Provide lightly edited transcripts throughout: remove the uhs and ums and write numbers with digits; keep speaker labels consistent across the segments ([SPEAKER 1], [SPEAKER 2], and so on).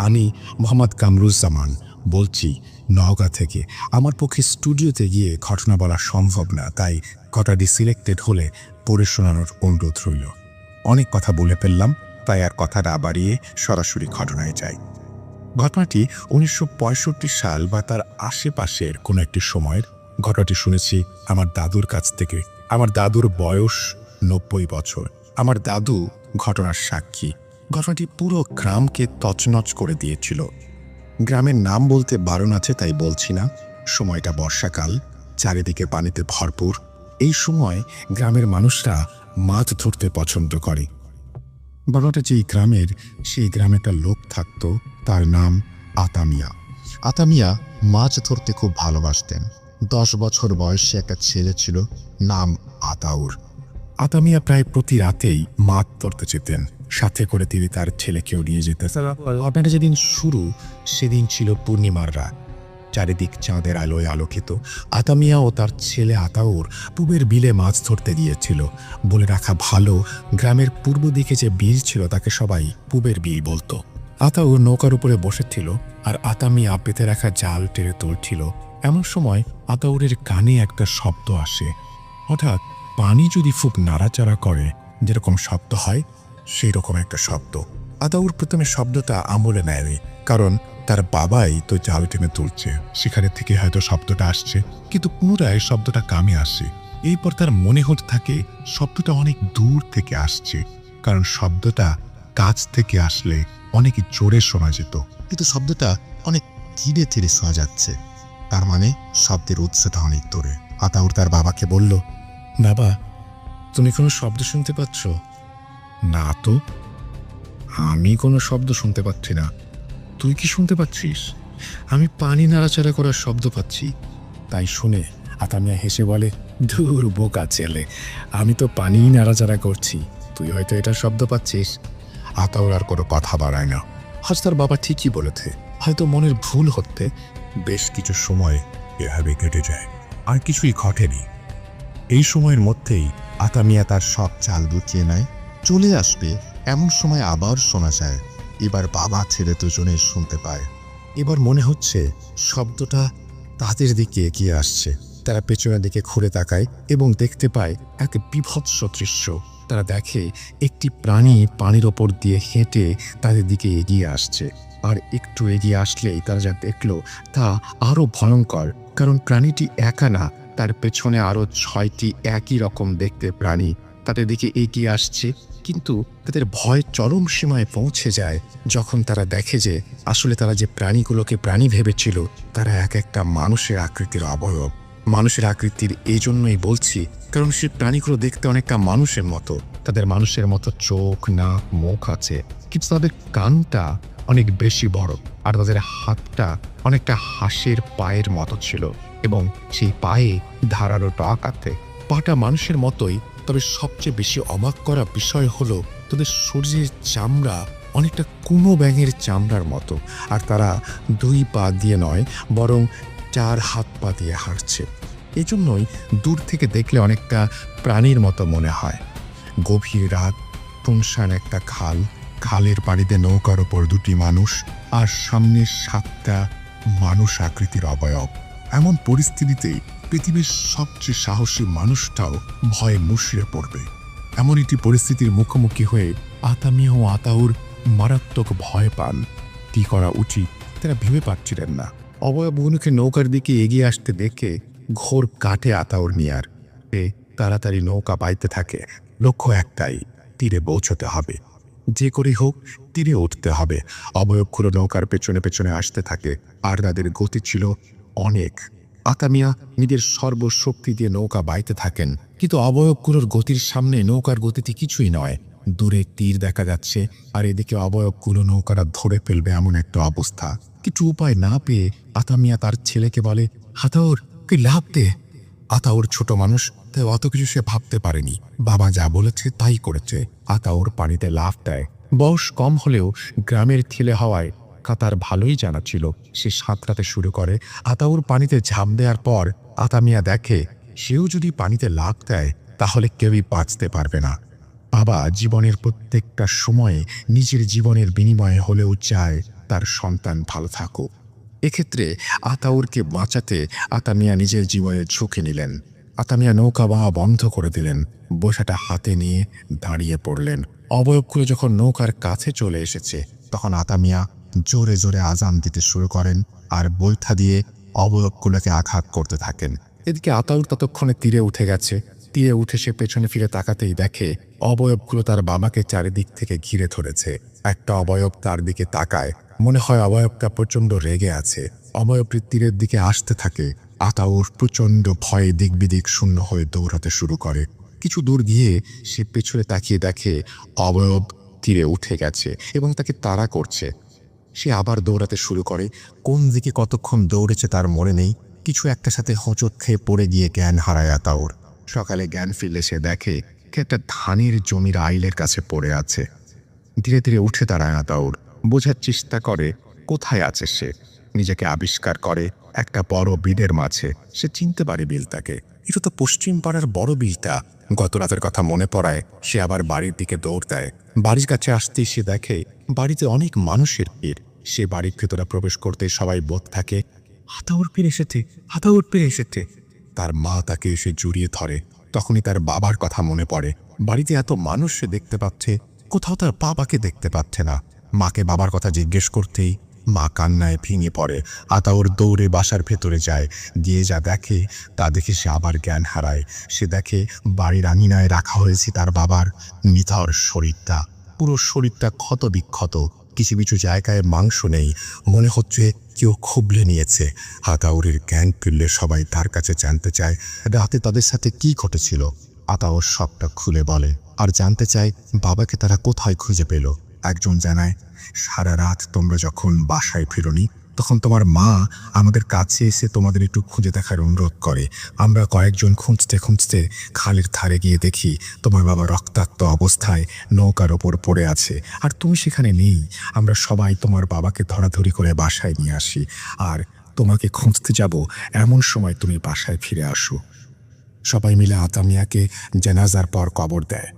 [SPEAKER 1] আমি মোহাম্মদ কামরুজ্জামান বলছি নওগাঁ থেকে। আমার পক্ষে স্টুডিওতে গিয়ে ঘটনা বলা সম্ভব না, তাই ঘটনাটি সিলেক্টেড হলে পড়ে শোনানোর অনুরোধ রইল। অনেক কথা বলে ফেললাম, তাই আর কথা না বাড়িয়ে সরাসরি ঘটনায় যাই। ঘটনাটি 1965 সাল বা তার আশেপাশের কোনো একটি সময়ের। ঘটনাটি শুনেছি আমার দাদুর কাছ থেকে। আমার দাদুর বয়স 90 বছর। আমার দাদু ঘটনার সাক্ষী। ঘটনাটি পুরো গ্রামকে তছনছ করে দিয়েছিল। গ্রামের নাম বলতে বারণ আছে, তাই বলছি না। সময়টা বর্ষাকাল, চারিদিকে পানিতে ভরপুর। এই সময় গ্রামের মানুষরা মাছ ধরতে পছন্দ করে। ঘটনাটা যেই গ্রামের, সেই গ্রামে একটা লোক থাকতো, তার নাম আতা মিয়া। আতা মিয়া মাছ ধরতে খুব ভালোবাসতেন। 10 বছর বয়সে একটা ছেলে ছিল, নাম আতাউর। আতা মিয়া প্রায় প্রতি রাতেই মাছ ধরতে যেতেন। সাথে করে তিনি তার ছেলেকেও নিয়ে যেতেন। ঘটনাটা যেদিন শুরু, সেদিন ছিল পূর্ণিমার রাত। চারিদিক চাঁদের আলোয় আলোকিত। আতা মিয়া ও তার ছেলে আতাউর পূবের বিলে মাছ ধরতে গিয়েছিল। বলে রাখা ভালো, গ্রামের পূর্ব দিকে যে বিল ছিল তাকে সবাই পূবের বিল বলতো। আতাউর নৌকার উপরে বসেছিল আর আতা মিয়া পেতে রাখা জাল টেনে তুলছিল। এমন সময় আতাউরের কানে একটা শব্দ আসে। হঠাৎ পানি যদি খুব নাড়াচাড়া করে যেরকম শব্দ হয়, সেই রকম একটা শব্দ। আতাউর প্রথমে শব্দটা আমলে নেয়নি, কারণ তার বাবাই তো জাল টেনে তুলছে, সেখানে থেকে হয়তো শব্দটা আসছে। কিন্তু পুনরায় শব্দটা কামে আসে। এরপর তার মনে হতে থাকে শব্দটা অনেক দূর থেকে আসছে, কারণ শব্দটা কাছ থেকে আসলে অনেক জোরে শোনা যেত, কিন্তু শব্দটা অনেক ধীরে ধীরে শোনা যাচ্ছে। তার মানে শব্দের উৎসটা অনেক দূরে। আতাউর তার বাবাকে বলল, বাবা, তুমি কোনো শব্দ শুনতে পাচ্ছ? না তো, আমি কোনো শব্দ শুনতে পাচ্ছি না। তুই কি শুনতে পাচ্ছিস? আমি পানি নাড়াচাড়া করার শব্দ পাচ্ছি। তাই শুনে আতা মিয়া হেসে বলে, ধুর বোকা ছেলে, আমি তো পানি নাড়াচাড়া করছি, তুই হয়তো এটার শব্দ পাচ্ছিস। আতাউর আর কোনো কথা বাড়ায় না। আজ তার বাবা ঠিকই বলেছে, হয়তো মনের ভুল হতে। বেশ কিছু সময় এভাবে কেটে যায়, আর কিছুই ঘটেনি। এই সময়ের মধ্যেই আতা মিয়া তার সব চাল গুছিয়ে নেয়। চলে আসবে এমন সময় আবার শোনা যায়। এবার বাবা ছেলে দুজনে শুনতে পায়। এবার মনে হচ্ছে শব্দটা তাদের দিকে এগিয়ে আসছে। তারা পেছনের দিকে ঘুরে তাকায় এবং দেখতে পায় এক বিভৎস দৃশ্য। তারা দেখে একটি প্রাণী পানির ওপর দিয়ে হেঁটে তাদের দিকে এগিয়ে আসছে। আর একটু এগিয়ে আসলেই তারা যা দেখলো তা আরো ভয়ঙ্কর, কারণ প্রাণীটি একা না, তার পেছনে আরো 6টি একই রকম দেখতে প্রাণী তাদের দিকে এগিয়ে আসছে। কিন্তু তাদের ভয় চরম সীমায় পৌঁছে যায় যখন তারা দেখে যে আসলে তারা যে প্রাণীগুলোকে প্রাণী ভেবেছিল তারা এক একটা মানুষের আকৃতির অবয়ব। মানুষের আকৃতির এই জন্যই বলছি, কারণ সেই প্রাণীগুলো দেখতে অনেকটা মানুষের মতো। তাদের মানুষের মতো চোখ, নাক, মুখ আছে, কিন্তু তাদের কানটা অনেক বেশি বড়, আর তাদের হাতটা অনেকটা হাঁসের পায়ের মতো ছিল, এবং সেই পায়ে ধারালো টাক আছে। পাটা মানুষের মতোই, তবে সবচেয়ে বেশি অবাক করা বিষয় হলো তাদের শরীরের চামড়া অনেকটা কুনো ব্যাঙের চামড়ার মতো, আর তারা 2 পা দিয়ে নয়, বরং 4 হাত পা দিয়ে হাঁটছে। এই জন্যই দূর থেকে দেখলে অনেকটা প্রাণীর মতো মনে হয়। গভীর রাত, শুনশান একটা খাল, খালের পাড়িতে নৌকার ওপর 2টি মানুষ, আর সামনে 7টা মানুষ আকৃতির অবয়ব। এমন পরিস্থিতিতে পৃথিবীর সবচেয়ে সাহসী মানুষটাও ভয়ে মুষড়ে পড়বে। এমন একটি পরিস্থিতির মুখোমুখি হয়ে আতা মিয়া ও আতাউর মারাত্মক ভয় পান। কি করা উচিত তারা ভেবে পাচ্ছিলেন না। অবয়বগুলোকে নৌকার দিকে এগিয়ে আসতে দেখে ঘোর কাটে আতাউর মিয়ার। তাড়াতাড়ি নৌকা বাইতে থাকে। লক্ষ্য একটাই, তীরে পৌঁছতে হবে। যে করেই হোক তীরে উঠতে হবে। অবয়বগুলো নৌকার পেছনে পেছনে আসতে থাকে, আর তাদের গতি ছিল অনেক। আতা মিয়া নিজের সর্বশক্তি দিয়ে নৌকা বাইতে থাকেন, কিন্তু অবয়বগুলোর গতির সামনে নৌকার গতিতে কিছুই নয়। দূরে তীর দেখা যাচ্ছে, আর এদিকে অবয়বগুলো নৌকাটা ধরে ফেলবে এমন একটা অবস্থা। কিছু উপায় না পেয়ে আতা মিয়া তার ছেলেকে বলে, আতাউর, কি লাভ দে। আতাউর ছোট মানুষ, তাই অত কিছু সে ভাবতে পারেনি। বাবা যা বলেছে তাই করেছে। আতাউর পানিতে লাফ দেয়। বয়স কম হলেও গ্রামের ছেলে হওয়ায় সাঁতার ভালোই জানা ছিল। সে সাঁতরাতে শুরু করে। আতাউর পানিতে ঝাঁপ দেওয়ার পর আতা মিয়া দেখে সেও যদি পানিতে লাফ দেয় তাহলে কেউই বাঁচতে পারবে না। বাবা জীবনের প্রত্যেকটা সময়ে নিজের জীবনের বিনিময়ে হলেও চায় তার সন্তান ভালো থাকুক। এক্ষেত্রে আতাউরকে বাঁচাতে আতামিয়া নিজের জীবনের ঝুঁকি নিলেন। আতামিয়া নৌকা বাওয়া বন্ধ করে দিলেন, বোঝাটা হাতে নিয়ে দাঁড়িয়ে পড়লেন। অবয়বগুলো যখন নৌকার কাছে চলে এসেছে তখন আতামিয়া জোরে জোরে আজান দিতে শুরু করেন আর বৈঠা দিয়ে অবয়বগুলোকে আঘাত করতে থাকেন। এদিকে আতাউর ততক্ষণে তীরে উঠে গেছে। তীরে উঠে সে পেছনে ফিরে তাকাতেই দেখে অবয়বগুলো তার বাবাকে চারিদিক থেকে ঘিরে ধরেছে। একটা অবয়ব তার দিকে তাকায়, মনে হয় অবয়বটা প্রচণ্ড রেগে আছে। অবয়বটি তীরের দিকে আসতে থাকে। আতাউর প্রচণ্ড ভয়ে দিকবিদিক শূন্য হয়ে দৌড়াতে শুরু করে। কিছু দূর গিয়ে সে পেছনে তাকিয়ে দেখে অবয়ব তীরে উঠে গেছে এবং তাকে তাড়া করছে। সে আবার দৌড়াতে শুরু করে। কোন দিকে কতক্ষণ দৌড়েছে তার মনে নেই। কিছু একটা সাথে হোঁচট খেয়ে পড়ে গিয়ে জ্ঞান হারায় আতাউর। সকালে জ্ঞান ফিরলে সে দেখে একটা ধানের জমির আইলের কাছে পড়ে আছে। ধীরে ধীরে উঠে দাঁড়ায় আতাউর, বোঝার চেষ্টা করে কোথায় আছে সে। নিজেকে আবিষ্কার করে একটা বড় বিলের মাঝে। সে চিনতে পারে বিলটাকে, এটা তো পশ্চিম পাড়ার বড় বিলটা। গত রাতের কথা মনে পড়ায় সে আবার বাড়ির দিকে দৌড় দেয়। বাড়ির কাছে আসতেই সে দেখে বাড়িতে অনেক মানুষের ভিড়। সে বাড়ির ভেতরে প্রবেশ করতে সবাই বোধ থাকে, আতাউর ফিরে এসেছে, আতাউর ফিরে এসেছে। তার মা তাকে এসে জড়িয়ে ধরে। তখনই তার বাবার কথা মনে পড়ে। বাড়িতে এত মানুষ সে দেখতে পাচ্ছে, কোথাও তার বাবাকে দেখতে পাচ্ছে না। মাকে বাবার কথা জিজ্ঞেস করতেই মা কান্নায় ভেঙে পড়ে। আতাউর দৌড়ে বাসার ভেতরে যায়। গিয়ে যা দেখে তা দেখে সে আবার জ্ঞান হারায়। সে দেখে বাড়ির আঙিনায় রাখা হয়েছে তার বাবার নিথর শরীরটা। পুরো শরীরটা ক্ষত বিক্ষত, কিছু কিছু জায়গায় মাংস নেই, মনে হচ্ছে কেউ খুবলে নিয়েছে। আতাউরের জ্ঞান ফিরলে সবাই তার কাছে জানতে চায় রাতে তাদের সাথে কি ঘটেছিল। আতাউর সবটা খুলে বলে আর জানতে চায় বাবাকে তারা কোথায় খুঁজে পেল। একজন জানায়, সারা রাত তোমরা যখন বাসায় ফিরোনি তখন তোমার মা আমাদের কাছে এসে তোমাদের একটু খুঁজে দেখার অনুরোধ করে। আমরা কয়েকজন খুঁজতে খুঁজতে খালের ধারে গিয়ে দেখি তোমার বাবা রক্তাক্ত অবস্থায় নৌকার ওপর পড়ে আছে, আর তুমি সেখানে নেই। আমরা সবাই তোমার বাবাকে ধরাধরি করে বাসায় নিয়ে আসি, আর তোমাকে খুঁজতে যাব এমন সময় তুমি বাসায় ফিরে আসো। সবাই মিলে আতামিয়াকে জানাজার পর কবর দেয়।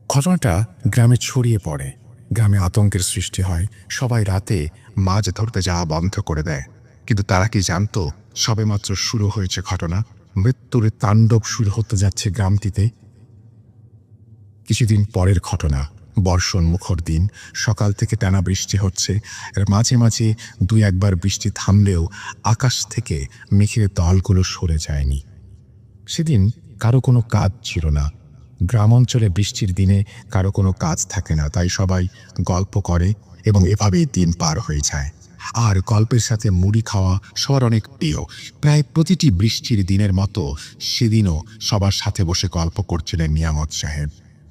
[SPEAKER 1] ঘটনাটা গ্রামে ছড়িয়ে পড়ে। গ্রামে আতঙ্কের সৃষ্টি হয়। সবাই রাতে মাছ ধরতে যাওয়া বন্ধ করে দেয়। কিন্তু তারা কি জানতো সবেমাত্র শুরু হয়েছে ঘটনা। মৃত্যুর তাণ্ডব শুরু হতে যাচ্ছে গ্রামটিতে। কিছুদিন পরের ঘটনা। বর্ষণ মুখর দিন। সকাল থেকে টানা বৃষ্টি হচ্ছে। এর মাঝে মাঝে দুই একবার বৃষ্টি থামলেও আকাশ থেকে মেঘের দলগুলো সরে যায়নি। সেদিন কারো কোনো কাজ ছিল না। গ্রাম অঞ্চলে বৃষ্টির দিনে কারো কোনো কাজ থাকে না, তাই সবাই গল্প করে এবং এভাবেই দিন পার হয়ে যায়। আর গল্পের সাথে মুড়ি খাওয়া সবার অনেক প্রিয়। প্রায় প্রতিটি বৃষ্টির দিনের মতো সেদিনও সবার সাথে বসে গল্প করছিলেন নিয়ামত সাহেব।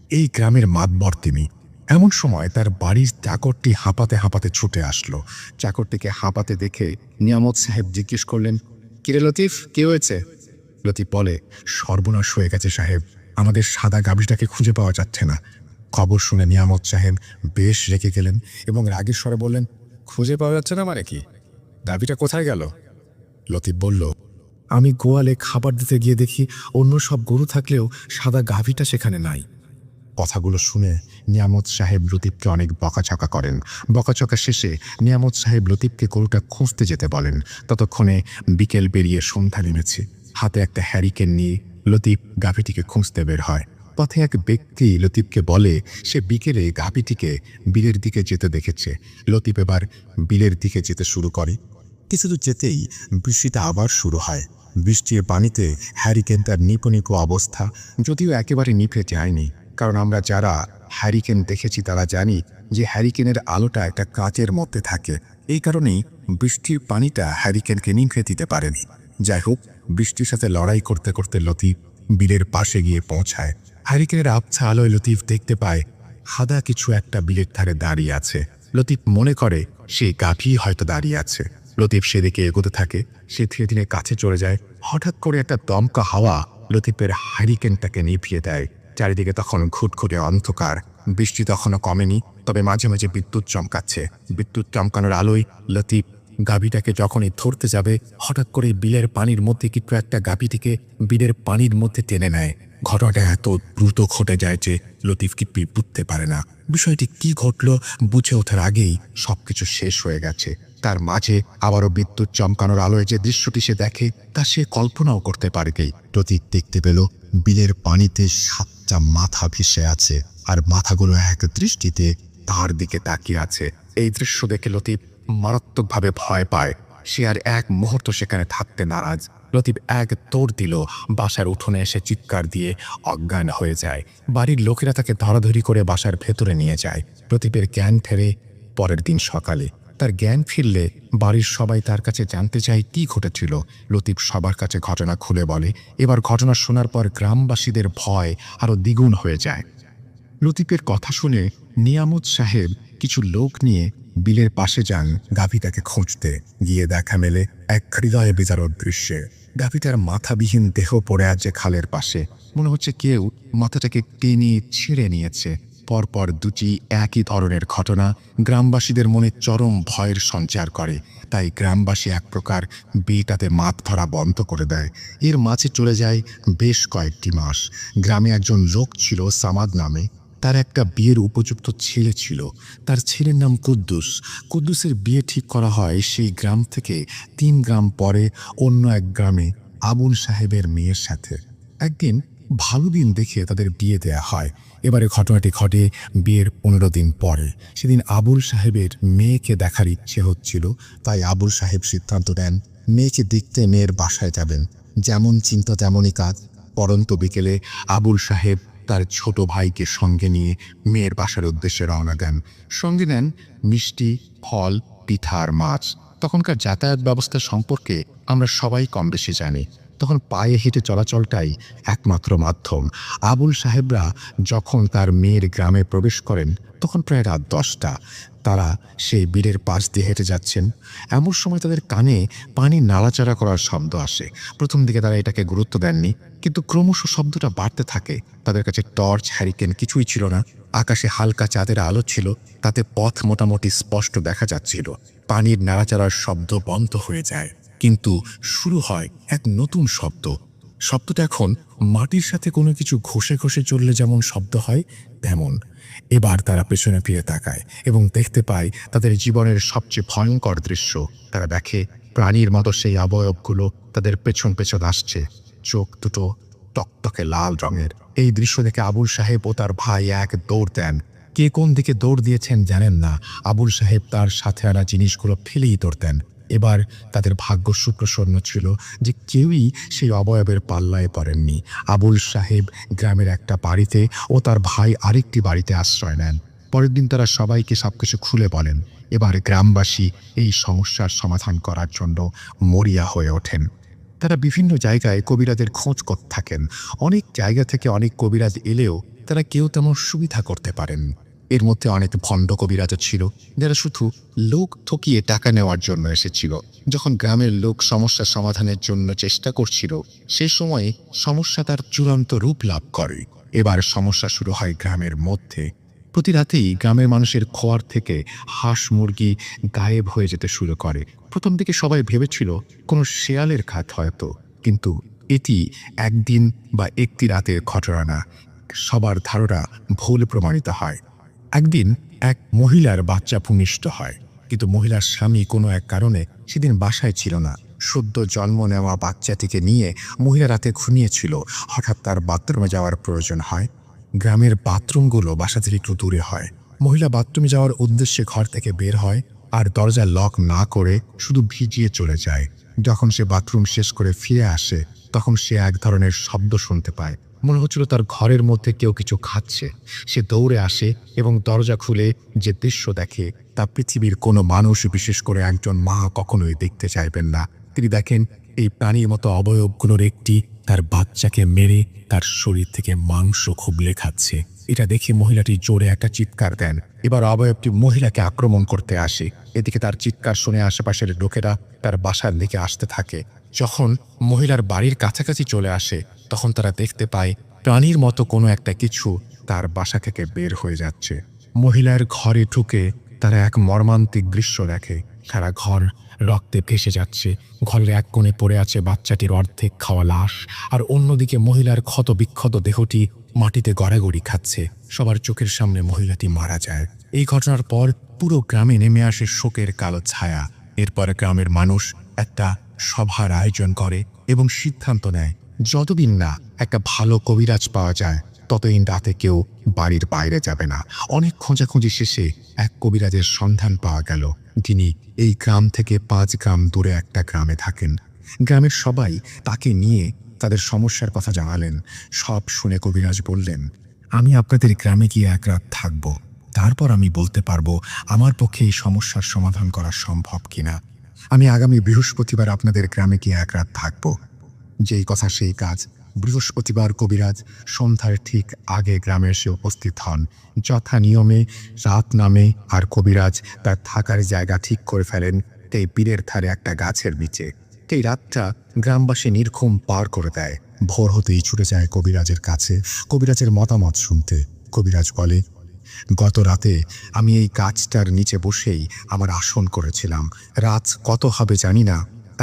[SPEAKER 1] এই গ্রামের মাতবর তিনি। এমন সময় তার বাড়ির চাকরটি হাঁপাতে হাঁপাতে ছুটে আসলো। চাকরটিকে হাঁপাতে দেখে নিয়ামত সাহেব জিজ্ঞেস করলেন, কিরে লতিফ, কি হয়েছে? লতিফ বলে, সর্বনাশ হয়ে গেছে সাহেব, আমাদের সাদা গাভীটাকে খুঁজে পাওয়া যাচ্ছে না। খবর শুনে নিয়ামত সাহেব বেশ রেগে গেলেন এবং রাগের স্বরে বললেন, খুঁজে পাওয়া যাচ্ছে না মানে কি? গাভীটা কোথায় গেল? লতিফ বলল, আমি গোয়ালে খাবার দিতে গিয়ে দেখি অন্য সব গরু থাকলেও সাদা গাভীটা সেখানে নাই। কথাগুলো শুনে নিয়ামত সাহেব লতিফকে অনেক বকাঝকা করেন। বকাঝকা শেষে নিয়ামত সাহেব লতিফকে গরুটা খুঁজতে যেতে বলেন। ততক্ষণে বিকেল পেরিয়ে সন্ধ্যা নেমেছে। হাতে একটা হ্যারিকেন নিয়ে লতিফ গাভীটিকে খুঁজতে বের হয়। পথে এক ব্যক্তি লতিফকে বলে সে বিকেলে গাভীটিকে বিলের দিকে যেতে দেখেছে। লতিফ এবার বিলের দিকে যেতে শুরু করে। কিছু দূর যেতেই বৃষ্টিটা আবার শুরু হয়। বৃষ্টির পানিতে হ্যারিকেনটার নিপো নিপো অবস্থা, যদিও একেবারে নিভে যায়নি, কারণ আমরা যারা হ্যারিকেন দেখেছি তারা জানি যে হ্যারিকেনের আলোটা একটা কাচের মধ্যে থাকে। এই কারণেই বৃষ্টির পানিটা হ্যারিকেনকে নিভে দিতে পারেনি। যাই হোক, বৃষ্টির সাথে লড়াই করতে করতে লতিফ বিলের পাশে গিয়ে পৌঁছায়। হ্যারিকেনের আবছা আলোয় লতিফ দেখতে পায় সাদা কিছু একটা বিলের ধারে দাঁড়িয়ে আছে। লতিফ মনে করে সেই গাভী হয়তো দাঁড়িয়ে আছে। লতিফ সেদিকে এগোতে থাকে। সে ধীরে ধীরে কাছে চলে যায়। হঠাৎ করে একটা দমকা হাওয়া লতিফের হ্যারিকেনটাকে নিভিয়ে দেয়। চারিদিকে তখন ঘুটঘুটে অন্ধকার। বৃষ্টি তখনও কমেনি, তবে মাঝে মাঝে বিদ্যুৎ চমকাচ্ছে। বিদ্যুৎ চমকানোর আলোয় লতিফ গাভীটাকে যখনই ধরতে যাবে, হঠাৎ করে বিলের পানির মধ্যে কিছু একটা গাভীটিকে বিলের পানির মধ্যে টেনে নেয়। ঘটনাটা এত দ্রুত ঘটে যায় যে লতিফ কিছুই বুঝতে পারে না বিষয়টি কি ঘটলো। বুঝে ওঠার আগেই সবকিছু শেষ হয়ে গেছে। তার মাঝে আবারও বিদ্যুৎ চমকানোর আলোয় যে দৃশ্যটি সে দেখে তা সে কল্পনাও করতে পারেনি। লতিফ দেখতে পেল বিলের পানিতে 7টা মাথা ভেসে আছে, আর মাথাগুলো এক দৃষ্টিতে তার দিকে তাকিয়ে আছে। এই দৃশ্য দেখে লতিফ মারাত্মকভাবে ভয় পায়। সে আর এক মুহূর্ত সেখানে থাকতে নারাজ। লতিফ এক দৌড় দিল, বাসার উঠোনে এসে চিৎকার দিয়ে অজ্ঞান হয়ে যায়। বাড়ির লোকেরা তাকে ধরাধরি করে বাসার ভেতরে নিয়ে যায়। লতিফের জ্ঞান ফেরে পরের দিন সকালে। তার জ্ঞান ফিরলে বাড়ির সবাই তার কাছে জানতে চায় কি ঘটেছিল। লতিফ সবার কাছে ঘটনা খুলে বলে। এবার ঘটনা শোনার পর গ্রামবাসীদের ভয় আরও দ্বিগুণ হয়ে যায়। লতিফের কথা শুনে নিয়ামত সাহেব কিছু লোক নিয়ে বিলের পাশে যান গাভীটাকে খুঁজতে। গিয়ে দেখা মেলে এক হৃদয়ে বিদারক দৃশ্যে। গাভীটার মাথাবিহীন দেহ পড়ে আছে খালের পাশে। মনে হচ্ছে কেউ মাথাটাকে টেনে ছিঁড়ে নিয়েছে। পরপর দুটি একই ধরনের ঘটনা গ্রামবাসীদের মনে চরম ভয়ের সঞ্চার করে। তাই গ্রামবাসী এক প্রকার বিটাতে মাছ ধরা বন্ধ করে দেয়। এর মাঝে চলে যায় বেশ কয়েকটি মাস। গ্রামে একজন লোক ছিল সামাদ নামে। তার একটা বিয়ের উপযুক্ত ছেলে ছিল। তার ছেলের নাম কুদ্দুস। কুদ্দুসের বিয়ে ঠিক করা হয় সেই গ্রাম থেকে 3 গ্রাম পরে অন্য এক গ্রামে আবুল সাহেবের মেয়ের সাথে। একদিন ভালো দিন দেখে তাদের বিয়ে দেয়া হয়। এবারে ঘটনাটি ঘটে বিয়ের 15 দিন পরে। সেদিন আবুল সাহেবের মেয়েকে দেখার ইচ্ছে হচ্ছিল, তাই আবুল সাহেব সিদ্ধান্ত নেন মেয়েকে দেখতে মেয়ের বাসায় যাবেন। যেমন চিন্তা তেমনই কাজ। পরন্ত বিকেলে আবুল সাহেব তার ছোট ভাইকে সঙ্গে নিয়ে মেয়ের বাসার উদ্দেশ্যে রওনা দেন। সঙ্গে নেন মিষ্টি, ফল, পিঠা আর মাছ। তখনকার যাতায়াত ব্যবস্থা সম্পর্কে আমরা সবাই কম বেশি জানি। তখন পায়ে হেঁটে চলাচলটাই একমাত্র মাধ্যম। আবুল সাহেবরা যখন তার মেয়ের গ্রামে প্রবেশ করেন তখন প্রায় রাত 10টা। তারা সেই বিলের পাশ দিয়ে হেঁটে যাচ্ছেন। এমন সময় তাদের কানে পানি নাড়াচাড়া করার শব্দ আসে। প্রথম দিকে তারা এটাকে গুরুত্ব দেননি, কিন্তু ক্রমশ শব্দটা বাড়তে থাকে। তাদের কাছে টর্চ, হ্যারিকেন কিছুই ছিল না। আকাশে হালকা চাঁদের আলো ছিল, তাতে পথ মোটামুটি স্পষ্ট দেখা যাচ্ছিল। পানির নাড়াচাড়ার শব্দ বন্ধ হয়ে যায়, কিন্তু শুরু হয় এক নতুন শব্দ। শব্দটা এখন মাটির সাথে কোনো কিছু ঘষে ঘষে চললে যেমন শব্দ হয় তেমন। এবার তারা পেছনে ফিরে তাকায় এবং দেখতে পায় তাদের জীবনের সবচেয়ে ভয়ঙ্কর দৃশ্য। তারা দেখে প্রাণীর মতো সেই অবয়বগুলো তাদের পেছন পেছন আসছে। চোখ দুটো টকটকে লাল রঙের। এই দৃশ্য দেখে আবুল সাহেব ও তার ভাই এক দৌড় দেন। কে কোন দিকে দৌড় দিয়েছেন জানেন না। আবুল সাহেব তার সাথে আনা জিনিসগুলো ফেলেই দৌড়তেন। এবার তাদের ভাগ্য সুপ্রসন্ন ছিল যে কেউই সেই অবয়বের পাল্লায় পড়েননি। আবুল সাহেব গ্রামের একটা বাড়িতে ও তার ভাই আরেকটি বাড়িতে আশ্রয় নেন। পরের দিন তারা সবাইকে সবকিছু খুলে বলেন। এবার গ্রামবাসী এই সমস্যার সমাধান করার জন্য মরিয়া হয়ে ওঠেন। তারা বিভিন্ন জায়গায় কবিরাজের খোঁজ করতে থাকেন। অনেক জায়গা থেকে অনেক কবিরাজ এলেও তারা কেউ তেমন সুবিধা করতে পারেন। এর মধ্যে অনেক ভণ্ড কবিরাজও ছিল, যারা শুধু লোক ঠকিয়ে টাকা নেওয়ার জন্য এসেছিল। যখন গ্রামের লোক সমস্যা সমাধানের জন্য চেষ্টা করছিল, সে সময়ে সমস্যা তার চূড়ান্ত রূপ লাভ করে। এবার সমস্যা শুরু হয় গ্রামের মধ্যে। প্রতি রাতেই গ্রামের মানুষের খোয়ার থেকে হাঁস মুরগি গায়েব হয়ে যেতে শুরু করে। প্রথম দিকে সবাই ভেবেছিল কোনো শেয়ালের ঘাত হয়তো, কিন্তু এটি একদিন বা একটি রাতের ঘটনা না। সবার ধারণা ভুল প্রমাণিত হয়। একদিন এক মহিলার বাচ্চা ভূমিষ্ঠ হয়, কিন্তু মহিলার স্বামী কোনো এক কারণে সেদিন বাসায় ছিল না। সদ্য জন্ম নেওয়া বাচ্চাটিকে নিয়ে মহিলা রাতে ঘুমিয়েছিল। হঠাৎ তার বাথরুমে যাওয়ার প্রয়োজন হয়। গ্রামের বাথরুমগুলো বাসা থেকে একটু দূরে হয়। মহিলা বাথরুমে যাওয়ার উদ্দেশ্যে ঘর থেকে বের হয়, আর দরজা লক না করে শুধু ভিজিয়ে চলে যায়। যখন সে বাথরুম শেষ করে ফিরে আসে, তখন সে এক ধরনের শব্দ শুনতে পায়। মনে হচ্ছিল তার ঘরের মধ্যে কেউ কিছু খাচ্ছে। সে দৌড়ে আসে এবং দরজা খুলে যে দৃশ্য দেখে তা পৃথিবীর কোনো মানুষ, বিশেষ করে একজন মা, কখনোই দেখতে চাইবেন না। তিনি দেখেন এই প্রাণীর মতো অবয়বগুলোর একটি তার বাচ্চাকে মেরে তার শরীর থেকে মাংস খুবলে খাচ্ছে। এটা দেখে মহিলাটি জোরে একটা চিৎকার দেন। এবার অবয়বটি মহিলাকে আক্রমণ করতে আসে। এদিকে তার চিৎকার শুনে আশেপাশের লোকেরা তার বাসার দিকে আসতে থাকে। যখন মহিলার বাড়ির কাছাকাছি চলে আসে, তখন তারা দেখতে পায় প্রাণীর মতো কোনো একটা কিছু তার বাসা থেকে বের হয়ে যাচ্ছে। মহিলার ঘরে ঢুকে তারা এক মর্মান্তিক দৃশ্য দেখে। সারা ঘর রক্তে ভেসে যাচ্ছে। ঘরের এক কোণে পড়ে আছে বাচ্চাটির অর্ধেক খাওয়া লাশ, আর অন্যদিকে মহিলার ক্ষত বিক্ষত দেহটি মাটিতে গড়াগড়ি খাচ্ছে। সবার চোখের সামনে মহিলাটি মারা যায়। এই ঘটনার পর পুরো গ্রামে নেমে আসে শোকের কালো ছায়া। এরপরে গ্রামের মানুষ একটা সভার আয়োজন করে এবং সিদ্ধান্ত নেয়, যতদিন না একটা ভালো কবিরাজ পাওয়া যায় ততদিন রাতে কেউ বাড়ির বাইরে যাবে না। অনেক খোঁজাখুঁজি শেষে এক কবিরাজের সন্ধান পাওয়া গেল। তিনি এই গ্রাম থেকে 5 গ্রাম দূরে একটা গ্রামে থাকেন। গ্রামের সবাই তাকে নিয়ে তাদের সমস্যার কথা জানালেন। সব শুনে কবিরাজ বললেন, আমি আপনাদের গ্রামে গিয়ে এক রাত থাকব, তারপর আমি বলতে পারবো আমার পক্ষে এই সমস্যার সমাধান করা সম্ভব কিনা। আমি আগামী বৃহস্পতিবার আপনাদের গ্রামে গিয়ে এক রাত থাকব। যেই কথা সেই কাজ। বৃহস্পতিবার কবিরাজ সন্ধ্যার ঠিক আগে গ্রামে এসে উপস্থিত হন। যথা নিয়মে রাত নামে আর কবিরাজ তার থাকার জায়গা ঠিক করে ফেলেন এই পীরের ধারে একটা গাছের নিচে। এই রাতটা গ্রামবাসী নির্ঘুম পার করে দেয়। ভোর হতেই ছুটে যায় কবিরাজের কাছে কবিরাজের মতামত শুনতে। কবিরাজ বলে, গত রাতে আমি এই গাছটার নিচে বসেই আমার আসন করেছিলাম। রাত কত হবে জানি না,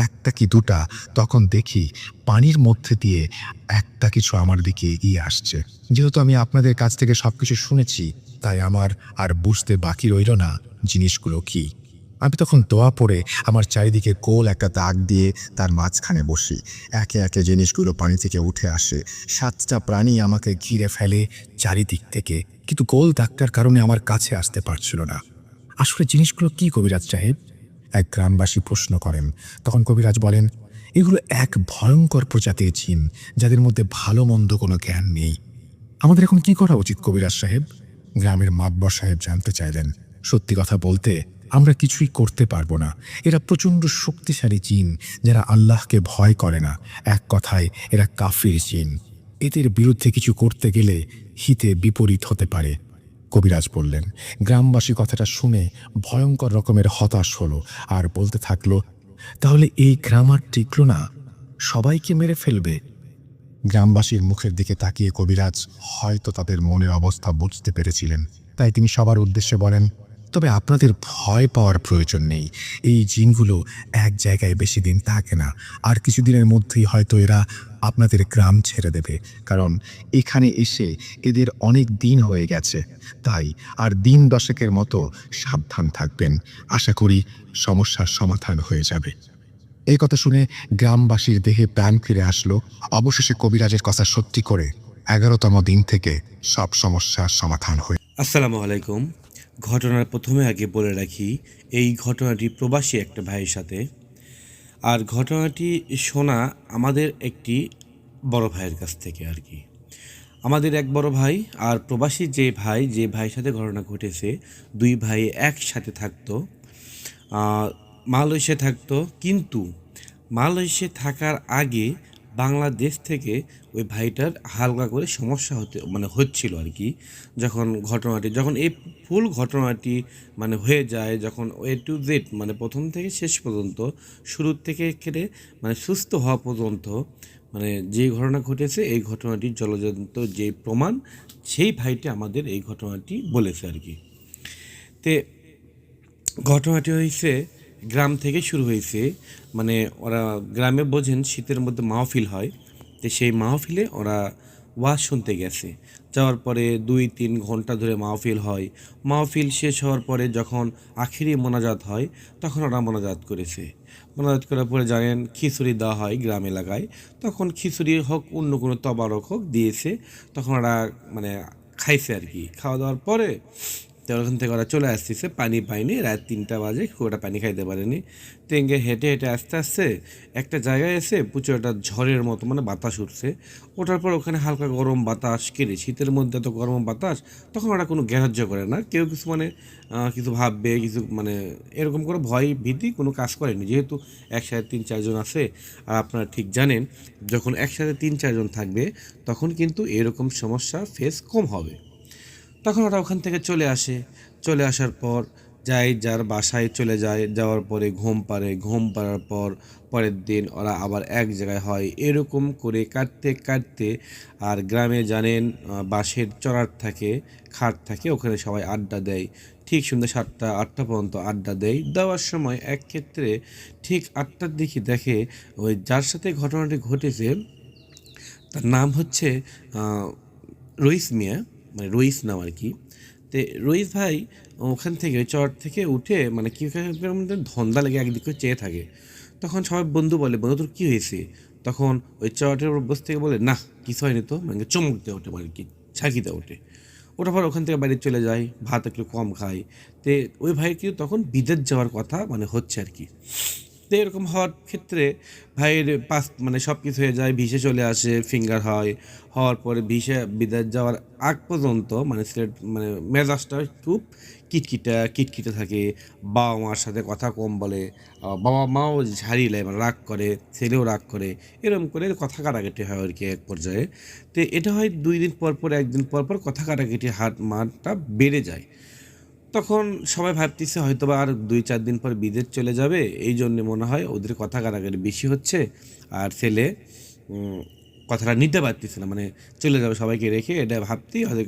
[SPEAKER 1] একটা কি দুটা, তখন দেখি পানির মধ্যে দিয়ে একটা কিছু আমার দিকে এগিয়ে আসছে। যেহেতু আমি আপনাদের কাছ থেকে সবকিছু শুনেছি, তাই আমার আর বুঝতে বাকি রইল না জিনিসগুলো কি। আমি তখন দোয়া পড়ে আমার চারিদিকে গোল একটা দাগ দিয়ে তার মাঝখানে বসি। একে একে জিনিসগুলো পানি থেকে উঠে আসে। 7টা প্রাণী আমাকে ঘিরে ফেলে চারিদিক থেকে, কিন্তু গোল দাগটার কারণে আমার কাছে আসতে পারছিল না। আসলে জিনিসগুলো কি কবিরাজ সাহেব? এক গ্রামবাসী প্রশ্ন করেন। তখন কবিরাজ বলেন, এগুলো এক ভয়ঙ্কর প্রজাতির জিন, যাদের মধ্যে ভালো মন্দ কোনো জ্ঞান নেই। আমাদের এখন কি করা উচিত কবিরাজ সাহেব? গ্রামের মাতবর সাহেব জানতে চাইলেন। সত্যি কথা বলতে আমরা কিছুই করতে পারবো না। এরা প্রচণ্ড শক্তিশালী জিন, যারা আল্লাহকে ভয় করে না। এক কথায় এরা কাফির জিন। এদের বিরুদ্ধে কিছু করতে গেলে হিতে বিপরীত হতে পারে। কবিরাজ বললেন। গ্রামবাসী কথাটা শুনে ভয়ঙ্কর রকমের হতাশ হলো আর বলতে থাকলো, তাহলে এই গ্রাম আর টিকলো না, সবাইকে মেরে ফেলবে। গ্রামবাসীর মুখের দিকে তাকিয়ে কবিরাজ হয়তো তাদের মনের অবস্থা বুঝতে পেরেছিলেন। তাই তিনি সবার উদ্দেশ্যে বলেন, তবে আপনাদের ভয় পাওয়ার প্রয়োজন নেই। এই জিনগুলো এক জায়গায় বেশি দিন থাকে না। আর কিছুদিনের মধ্যেই হয়তো এরা আপনাদের গ্রাম ছেড়ে দেবে, কারণ এখানে এসে এদের অনেক দিন হয়ে গেছে। তাই আর দিন 10 মতো সাবধান থাকবেন। আশা করি সমস্যার সমাধান হয়ে যাবে। এই কথা শুনে গ্রামবাসীর দেহে প্রাণ ফিরে আসলো। অবশেষে কবিরাজের কথা সত্যি করে 11তম দিন থেকে সব সমস্যার সমাধান হয়ে।
[SPEAKER 2] আসসালামু আলাইকুম। ঘটনার প্রথমে আগে বলে রাখি, এই ঘটনাটি প্রবাসী একটা ভাইয়ের সাথে। আর ঘটনাটি শোনা আমাদের একটি বড় ভাইয়ের কাছ থেকে আর কি। আমাদের এক বড় ভাই আর প্রবাসী যে ভাইয়ের সাথে ঘটনা ঘটেছে, দুই ভাই একসাথে থাকতো, মালয়েশিয়া থাকতো। কিন্তু মালয়েশিয়া থাকার আগে বাংলাদেশ থেকে ওই ভাইটার হালকা করে সমস্যা হচ্ছিল আর কি। যখন এই ফুল ঘটনাটি হয়ে যায়, যখন এ টু জেড প্রথম থেকে শেষ পর্যন্ত, শুরু থেকে কেটে সুস্থ হওয়া পর্যন্ত যে ঘটনা ঘটেছে, এই ঘটনাটির জলজন্ত যে প্রমাণ, সেই ভাইটি আমাদের এই ঘটনাটি বলেছে আর কি। তে ঘটনাটি হয়েছে গ্রাম থেকে শুরু হয়েছে। ওরা গ্রামে বোঝেন শীতের মধ্যে মাহফিল হয়, তো সেই মাহফিলে ওরা ওয়াজ শুনতে গেছে। যাওয়ার পরে 2-3 ঘন্টা ধরে মাহফিল হয়। মাহফিল শেষ হওয়ার পরে যখন আখিরি মোনাজাত হয়, তখন ওরা মোনাজাত করেছে। মোনাজাত করার পরে জানেন খিচুড়ি দেওয়া হয় গ্রাম এলাকায়। তখন খিচুড়ি হোক অন্য কোনো তবারক হোক দিয়েছে, তখন ওরা খাইছে আর কি। খাওয়া দাওয়ার পরে তো ওখান থেকে ওরা চলে আসতেছে, পানি পায়নি, রাত 3টা বাজে, খুব একটা পানি খাইতে পারেনি। তো হেঁটে হেঁটে আস্তে আস্তে একটা জায়গায় এসে প্রচুর একটা ঝড়ের মতো বাতাস উঠছে। ওঠার পর ওখানে হালকা গরম বাতাস কেড়ে, শীতের মধ্যে তো গরম বাতাস, তখন ওরা কোনো গ্রাহ্য করে না। কেউ কিছু কিছু ভাববে, কিছু এরকম করে ভয় ভীতি কোনো কাজ করেনি, যেহেতু একসাথে 3-4 জন আছে। আর আপনারা ঠিক জানেন, যখন একসাথে 3-4 জন থাকবে, তখন কিন্তু এরকম সমস্যা ফেস কম হবে। তখন ওরা ওখান থেকে চলে আসে। চলে আসার পর যার বাসায় চলে যায়। যাওয়ার পরে ঘুম পাড়ার পর পরের দিন ওরা আবার এক জায়গায় হয়। এরকম করে কাটতে কাটতে, আর গ্রামে জানেন বাঁশের চড়ার থাকে, খাট থাকে, ওখানে সবাই আড্ডা দেয়। ঠিক সন্ধ্যা 7টা-8টা পর্যন্ত আড্ডা দেয়। দেওয়ার সময় এক ক্ষেত্রে ঠিক 8টার দিকে দেখে ওই যার সাথে ঘটনাটি ঘটেছে তার নাম হচ্ছে রইস মিয়া, মানে রইস নাম আর কি। তো রইস ভাই ওখান থেকে ওই চট থেকে উঠে মানে কি ধন্দা লেগে একদিকে করে চেয়ে থাকে। তখন সবাই বন্ধু বলে, বন্ধু তোর কী হয়েছে? তখন ওই চটের উপর বসে থেকে বলে, না কিছু হয়নি তো, মানে চমক দিয়ে ওঠে, মানে কি ঝাঁকিতে ওঠে। ওঠার পর ওখান থেকে বাইরে চলে যায়, ভাত একটু কম খায়। তে ওই ভাই কিন্তু তখন বিদেশ যাওয়ার কথা মানে হচ্ছে আর কি। তো এরকম হওয়ার ক্ষেত্রে ভাইয়ের মানে সব কিছু হয়ে যায়, ভিসে চলে আসে, ফিঙ্গার হয়। হওয়ার পরে ভিসা বিদেশ যাওয়ার আগ পর্যন্ত মানে সিলেট মানে মেজাজটা খুব কিটকিটে থাকে। বাবা মার সাথে কথা কম বলে, বাবা মাও ঝাড়িয়ে নেয়, মানে রাগ করে, ছেলেও রাগ করে, এরকম করে কথা কাটাকাটি হয় আর কি এক পর্যায়ে। তো এটা হয় 2 দিন পর পর, 1 দিন পর পর কথা কাটাকাটি মারটা বেড়ে যায়। তখন সবাই ভাবতেছে হয়তোবা আর 2-4 দিন পর বিদেশ চলে যাবে, এই জন্যে মনে হয় ওদের কথা কাটাকাটি বেশি হচ্ছে। আর ছেলে উম, কথাটা নিতে পারতেছে না, মানে চলে যাবে সবাইকে রেখে, এটা ভাবতেই হয়তো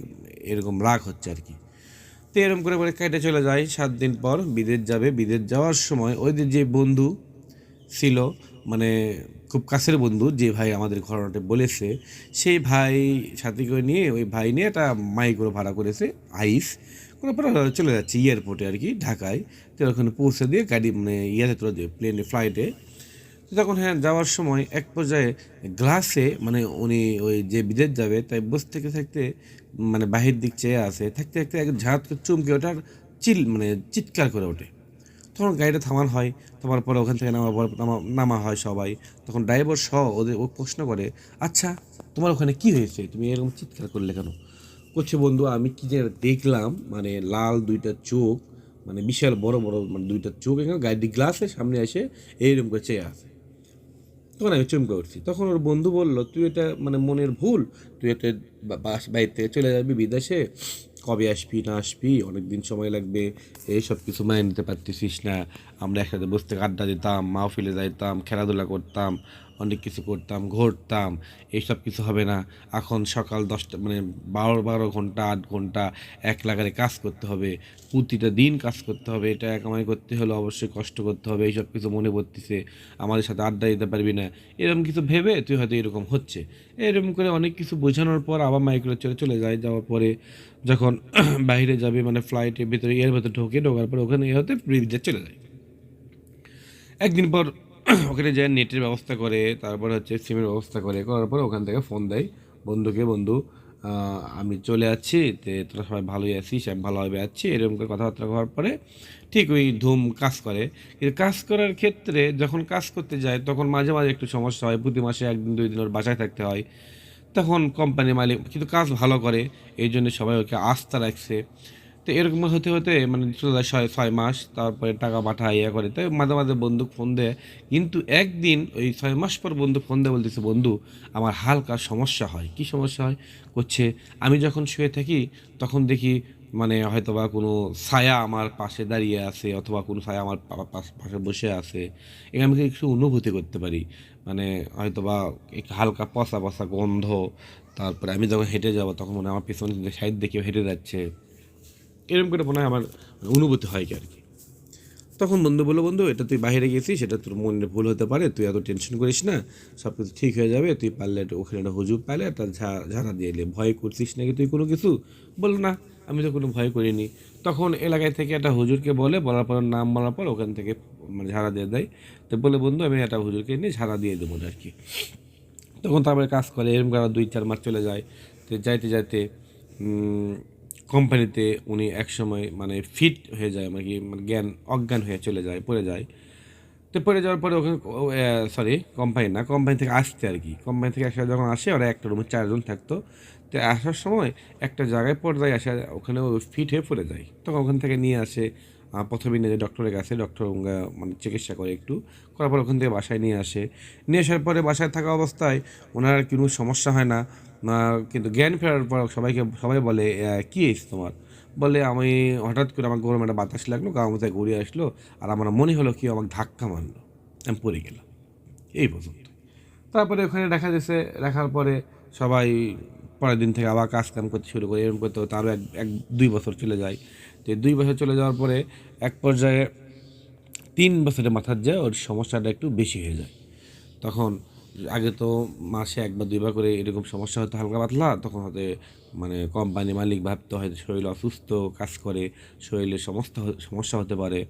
[SPEAKER 2] এরকম রাগ হচ্ছে আর কি। তো এরকম করে করে কেটে চলে যায়। 7 দিন পর বিদেশ যাবে। বিদেশ যাওয়ার সময় ওদের যে বন্ধু ছিল, মানে খুব কাছের বন্ধু, যে ভাই আমাদের ঘটনাটা বলেছে, সেই ভাই সাথে করে নিয়ে ওই ভাই নিয়ে একটা মাইক্রো ভাড়া করেছে, আইস করে পরে চলে যাচ্ছে এয়ারপোর্টে আর কি, ঢাকায়। তো ওখানে পৌঁছে দিয়ে গাড়ি মানে ইয়াতে তুলে দিয়ে প্লেনে ফ্লাইটে। তো তখন হ্যাঁ যাওয়ার সময় এক পর্যায়ে গ্লাসে মানে উনি ওই যে বিদেশ যাবে তাই বসে থেকে থাকতে মানে বাহির দিক চেয়ে আসে, থাকতে থাকতে এক ঝাঁত করে চমকে ওঠার মানে চিৎকার করে ওঠে। তখন গাড়িটা থামানো হয়। থামার পরে ওখান থেকে নামার পর নামা হয় সবাই। তখন ড্রাইভার সহ ওদের ও প্রশ্ন করে, আচ্ছা তোমার ওখানে কি হয়েছে, তুমি এরকম চিৎকার করলে কেন? করছে, বন্ধু আমি কি যে দেখলাম, মানে লাল 2টা চোখ, মানে বিশাল বড় বড় মানে 2টা চোখ এখানে গাড়ির গ্লাসের সামনে এসে এইরকম করে চেয়ে আছে। তখন আমি চমকে উঠছি। তখন ওর বন্ধু বলল, তুই এটা মানে মনের ভুল, তুই এটা বাইরে থেকে চলে যাবি বিদেশে, কবে আসবি না আসবি, অনেক দিন সময় লাগবে, এই সব কিছু মানে নিতে পারতেছিস না। আমরা একসাথে বসতে আড্ডা দিতাম, মাহফিলে যাইতাম, খেলাধুলা করতাম, অনেক কিছু করতাম, ঘুরতাম, এইসব কিছু হবে না। এখন সকাল 10টা মানে 12 ঘন্টা 8 ঘন্টা এক লাগারে কাজ করতে হবে, প্রতিটা দিন কাজ করতে হবে, এটা কামাই করতে হলে অবশ্যই কষ্ট করতে হবে, এইসব কিছু মনে পড়তেছে, আমাদের সাথে আড্ডা দিতে পারবি না, এরকম কিছু ভেবে তুই হয়তো এরকম হচ্ছে। এরকম করে অনেক কিছু বোঝানোর পর আবার মাইক্রো চলে চলে যায়। যাওয়ার পরে যখন বাইরে যাবে মানে ফ্লাইটের ভিতরে এর ভেতরে ঢোকার পরে ওখানে হতে বিদেশ চলে যায়। 1 দিন পর ওখানে যায় নেটের ব্যবস্থা করে, তারপর হচ্ছে সিমের ব্যবস্থা করে, করার পর ওখান থেকে ফোন দেয় বন্ধুকে, বন্ধু আমি চলে যাচ্ছি, তে তোরা সবাই ভালোই আছিস, আমি ভালোভাবে আছি, এরকম করে কথাবার্তা হওয়ার পরে ঠিক ওই ধুম কাজ করে। কিন্তু কাজ করার ক্ষেত্রে যখন কাজ করতে যায় তখন মাঝে মাঝে একটু সমস্যা হয়, প্রতি মাসে 1 দিন 2 দিন ওর বাসায় থাকতে হয়। তখন কোম্পানির মালিক কিন্তু কাজ ভালো করে, এই জন্য সবাই ওকে আস্থা রাখছে। তো এরকম হতে হতে মানে চলে যায় 6 মাস, তারপরে টাকা পাঠায় ইয়ে করে, তাই মাঝে মাঝে বন্ধু ফোন দেয়। কিন্তু একদিন ওই 6 মাস পর বন্ধু ফোন দেয়, বলতেছে, বন্ধু আমার হালকা সমস্যা হয়। কি সমস্যা হয়? করছে, আমি যখন শুয়ে থাকি তখন দেখি মানে হয়তোবা কোনো ছায়া আমার পাশে দাঁড়িয়ে আছে, অথবা কোনো ছায়া আমার পাশে বসে আছে, এখানে আমি একটু অনুভূতি করতে পারি, মানে হয়তোবা একটু হালকা পচা পচা গন্ধ। তারপরে আমি যখন হেঁটে যাবো তখন মনে হয় আমার পিছনে সাইড দিয়ে কেউ হেঁটে যাচ্ছে, এরকম করে মনে হয় আমার অনুভূতি হয় কি আর কি। তখন বন্ধু বললো, বন্ধু এটা তুই বাইরে গেছিস, সেটা তোর মনে ভুল হতে পারে, তুই এত টেনশন করিস না, সব কিছু ঠিক হয়ে যাবে, তুই পারলে ওখানে একটা হুজুর পাইলে একটা ঝাড়া দিয়ে এলে, ভয় করছিস নাকি তুই কোনো কিছু? বললো, না আমি তো কোনো ভয় করিনি। তখন এলাকায় থেকে একটা হুজুরকে বলার পর নাম বলার পর ওখান থেকে মানে ঝাড়া দিয়ে দেয়। তো বলে, বন্ধু আমি একটা হুজুরকে নিয়ে ঝাড়া দিয়ে দেবো আর কি। তখন তারপরে কাজ করে, এরকম করে 2-4 মাস চলে যায়। তো যাইতে যাইতে কোম্পানিতে উনি একসময় মানে ফিট হয়ে যায়, মানে কি মানে অজ্ঞান হয়ে চলে যায়, পড়ে যায়। তো পড়ে যাওয়ার পরে ওখানে সরি কোম্পানি না, কোম্পানি থেকে আসতে আর কি, কোম্পানি থেকে একসাথে যখন আসে ওরা একটা রুমে 4 জন থাকতো। তো আসার সময় একটা জায়গায় পর্যায়ে আসে, ওখানে ফিট হয়ে পড়ে যায়। তখন ওখান থেকে নিয়ে আসে, প্রথমে নিয়ে যায় ডক্টরের কাছে, ডক্টর মানে চিকিৎসা করে একটু, করার পর ওখান থেকে বাসায় নিয়ে আসে। নিয়ে আসার পরে বাসায় থাকা অবস্থায় ওনার কোনো সমস্যা হয় না। কিন্তু জ্ঞান ফেরার পর সবাই বলে, কী হয়েছে তোমার? বলে, আমি হঠাৎ করে আমার গরম একটা বাতাস লাগলো, গা মাথায় ঘুরে আসলো, আর আমার মনে হলো কেউ আমাকে ধাক্কা মারলো, আমি পড়ে গেলাম, এই পর্যন্ত। তারপরে ওখানে রাখার পরে সবাই পরের দিন থেকে আবার কাজ কাম করতে শুরু করে, এরকম করতে করতে আরও 1-2 বছর চলে যায়। তো 2 বছর চলে যাওয়ার পরে এক পর্যায়ে 3 বছরের মাথার যায় ওর সমস্যাটা একটু বেশি হয়ে যায়। তখন আগে তো মাসে 1 বা 2 বার করে এরকম সমস্যা হতো হালকা পাতলা, তখন হয়তো মানে কোম্পানি মালিক ভাবতো হয়তো শরীর অসুস্থ কাজ করে, শরীরের সমস্যা হতে পারে।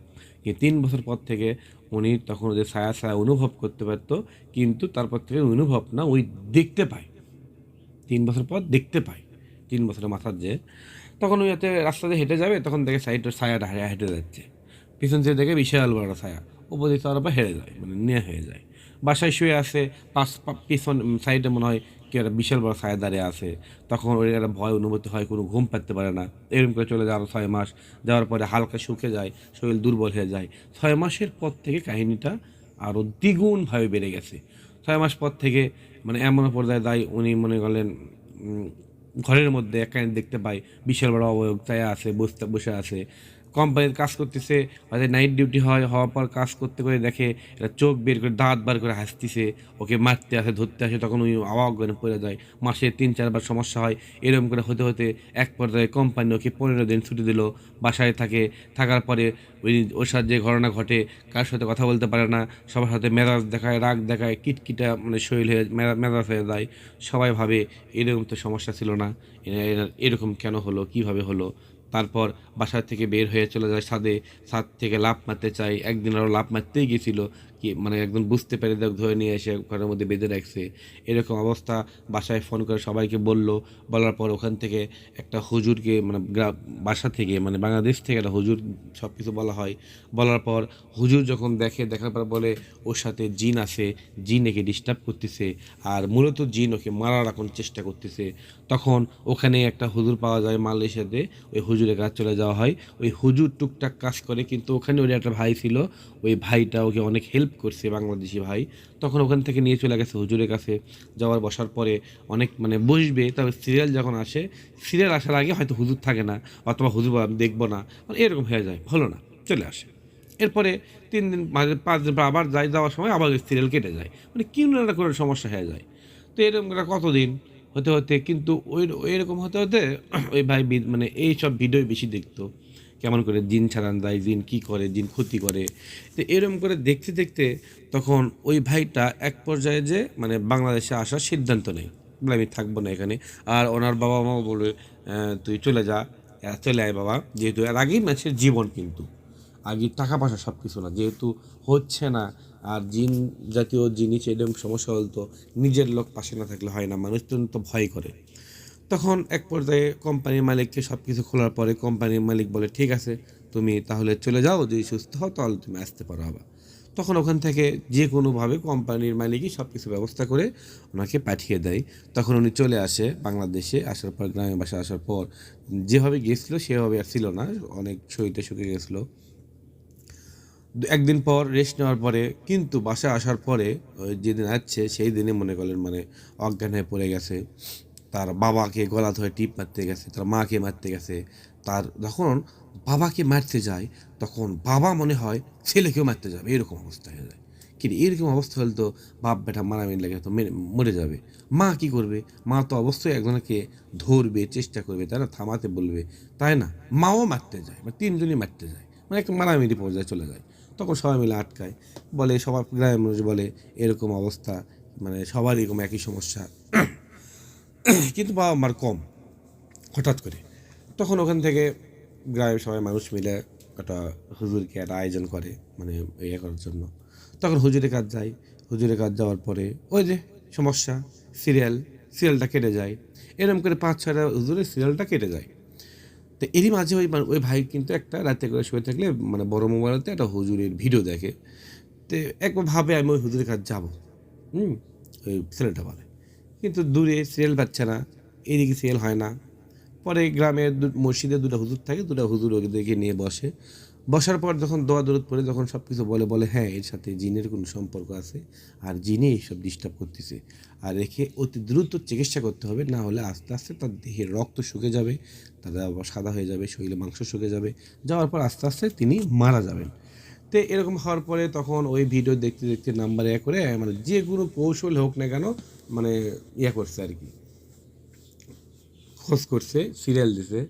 [SPEAKER 2] কিন্তু 3 বছর পর থেকে উনি তখন ওদের ছায়া ছায়া অনুভব করতে পারতো, কিন্তু তারপর থেকে অনুভব না, ওই দেখতে পায়। 3 বছর পর দেখতে পায়, 3 বছরের মাথার যে তখন ওই হাতে রাস্তা দিয়ে হেঁটে যাবে, তখন দেখে সাইডের ছায়াটা হেঁটে যাচ্ছে, পিছন থেকে দেখে বিশাল বড় ছায়া, উপর দিকে তার উপর হেরে যায়, মানে নিয়ে হয়ে যায়। বাসায় শুয়ে আছে, পিছন সাইডে মনে হয় কি একটা বিশাল বড় ছায়া দাঁড়িয়ে আছে, তখন ওর একটা ভয় অনুভূতি হয়, কোনো ঘুম পাড়তে পারে না। এরকম করে চলে যায় আরও 6 মাস, যাওয়ার পরে হালকা শুকে যায়, শরীর দুর্বল হয়ে যায়। 6 মাসের পর থেকে কাহিনীটা আরও দ্বিগুণভাবে বেড়ে গেছে। 6 মাস পর থেকে মানে এমন পর্যায়ে দায় উনি মনে করলেন ঘরের মধ্যে একখানে দেখতে পাই বিশাল বড় অবয়ব চায়া আছে, বসে আছে, কোম্পানির কাজ করতেছে, হয়তো নাইট ডিউটি হওয়ার পর কাজ করতে করে দেখে এটা চোখ বের করে দাঁত বার করে হাসতেছে, ওকে মারতে আসে ধরতে আসে, তখন ওই অবাক করে পড়ে যায়। মাসে 3-4 বার সমস্যা হয়। এরকম করে হতে হতে এক পর্যায়ে কোম্পানি ওকে 15 দিন ছুটি দিল, বাসায় থাকে। থাকার পরে ওর সাথে যে ঘটনা ঘটে, কার সাথে কথা বলতে পারে না, সবার সাথে মেজাজ দেখায়, রাগ দেখায়, কিটকিটা মানে শরীর হয়ে মেজাজ হয়ে যায়। সবাই ভাবে এরকম তো সমস্যা ছিল না, এরকম কেন হলো, কিভাবে হলো। তারপর বাসা থেকে বের হয়ে চলে যায় ছাদে, ছাদ থেকে লাফ মারতে চাই, একদিন আরও লাফ মারতেই গেছিল, কি মানে একদম বুঝতে পেরে ধরে নিয়ে এসে ঘরের মধ্যে বেঁধে রাখছে। এরকম অবস্থা, বাসায় ফোন করে সবাইকে বলার পর ওখান থেকে একটা হুজুরকে মানে বাসা থেকে মানে বাংলাদেশ থেকে একটা হুজুর সব কিছু বলা হয়। বলার পর হুজুর যখন দেখার পর বলে ওর সাথে জিন আছে, জিন একে ডিস্টার্ব করতেছে, আর মূলত জিন ওকে মারার এখন চেষ্টা করতেছে। তখন ওখানে একটা হুজুর পাওয়া যায় মালয়েশিয়াতে, ওই হুজুরের কাছে চলে যাওয়া হয়। ওই হুজুর টুকটাক কাজ করে, কিন্তু ওখানে ওর একটা ভাই ছিল, ওই ভাইটা ওকে অনেক হেল্প করছে, বাংলাদেশি ভাই। তখন ওখান থেকে নিয়ে চলে গেছে হুজুরের কাছে। বসার পরে অনেক মানে বসবে, তবে সিরিয়াল যখন আসে, সিরিয়াল আসার আগে হয়তো হুজুর থাকে না, অথবা হুজুর আমি দেখবো না, মানে এরকম হয়ে যায়, হলো না, চলে আসে। এরপরে 3 দিন 5 দিন পর আবার যাওয়ার সময় আবার সিরিয়াল কেটে যায়, মানে কি না করে সমস্যা হয়ে যায়। তো এরকম করে কতদিন হতে হতে কিন্তু এরকম হতে হতে ওই ভাই মানে এই সব ভিডিও বেশি দেখতো, কেমন করে জিন ছাড়ান যায়, জিন কী করে, জিন ক্ষতি করে। তো এরকম করে দেখতে দেখতে তখন ওই ভাইটা এক পর্যায়ে যে মানে বাংলাদেশে আসার সিদ্ধান্ত নেয়, বলে আমি থাকবো না এখানে। আর ওনার বাবা মাও বলে তুই চলে যা, চলে আয় বাবা, যেহেতু এর আগেই মানুষের জীবন, কিন্তু আগে টাকা পয়সা সব কিছু না, যেহেতু হচ্ছে না। আর জিন জাতীয় জিনিস এরকম সমস্যা হতো, নিজের লোক পাশে না থাকলে হয় না, মানুষ তো ভয় করে। তখন এক পর্যায়ে কোম্পানির মালিককে সব কিছু খোলার পরে কোম্পানির মালিক বলে ঠিক আছে, তুমি তাহলে চলে যাও, যদি সুস্থ হও তাহলে তুমি আসতে পারো আবার। তখন ওখান থেকে যে কোনোভাবে কোম্পানির মালিকই সব কিছু ব্যবস্থা করে ওনাকে পাঠিয়ে দেয়। তখন উনি চলে আসে বাংলাদেশে, আসার পর গ্রামের বাসায় আসার পর যেভাবে গিয়েছিল সেভাবে আর ছিল না, অনেক শরীরটা শুকিয়ে গেছিলো। একদিন পর রেস্ট নেওয়ার পরে কিন্তু বাসায় আসার পরে ওই যেদিন আসছে সেই দিনে মনে করলেন মানে অজ্ঞান হয়ে পড়ে গেছে। তার বাবাকে গলা ধরে টিপ মারতে গেছে, তার মাকে মারতে গেছে। তার যখন বাবাকে মারতে যায়, তখন বাবা মনে হয় ছেলেকেও মারতে যাবে, এরকম অবস্থা হয়ে যায়। কিন্তু এরকম অবস্থা হলে তো বাপ বেটা মারামারি লাগে, তো মরে যাবে। মা কি করবে? মা তো অবশ্যই একজনকে ধরবে, চেষ্টা করবে, তাই না, থামাতে বলবে, তাই না? মাও মারতে যায়, মানে 3জনই মারতে যায়, মানে একটা মারামারি পর্যায়ে চলে যায়। তখন সবাই মিলে আটকায়, বলে সবার গ্রামের মানুষ বলে এরকম অবস্থা, মানে সবার এরকম একই সমস্যা। কিন্তু বাবা মার কম, হঠাৎ করে তখন ওখান থেকে গ্রামের সবাই মানুষ মিলে একটা হুজুরকে একটা আয়োজন করে, মানে ইয়ে করার জন্য। তখন হুজুরের কাজ যায়, হুজুরের কাজ যাওয়ার পরে ওই যে সমস্যা, সিরিয়ালটা কেটে যায়। এরকম করে 5-6টা হুজুরের সিরিয়ালটা কেটে যায়। তো এরই মাঝে ওই ভাই কিন্তু একটা রাতে করে শুয়ে থাকলে মানে বড় মোবাইলতে একটা হুজুরের ভিডিও দেখে। তো একবার ভাবে আমি ওই হুজুরের কাছে যাবো। ওই ছেলেটা বলে, কিন্তু দূরে সিরিয়াল পাচ্ছে না, এইদিকে সিরিয়াল হয় না। পরে গ্রামের মসজিদে 2টা হুজুর থাকে, 2টা হুজুর ওদেরকে নিয়ে বসার পর যখন দোয়া দরুদ পড়ে যখন সব কিছু বলে হ্যাঁ এর সাথে জিনের কোনো সম্পর্ক আছে, আর জিনে এইসব ডিস্টার্ব করতেছে, আর একে অতি দ্রুত চিকিৎসা করতে হবে, না হলে আস্তে আস্তে তার দেহের রক্ত শুকে যাবে, তার আবার সাদা হয়ে যাবে, শরীরে মাংস শুকে যাওয়ার পর আস্তে আস্তে তিনি মারা যাবেন। তো এরকম হওয়ার পরে তখন ওই ভিডিও দেখতে দেখতে নাম্বার করে মানে যে কোনো কৌশল হোক না কেন, মানে করছে আর কি, খোঁজ করছে, সিরিয়াল দিছে।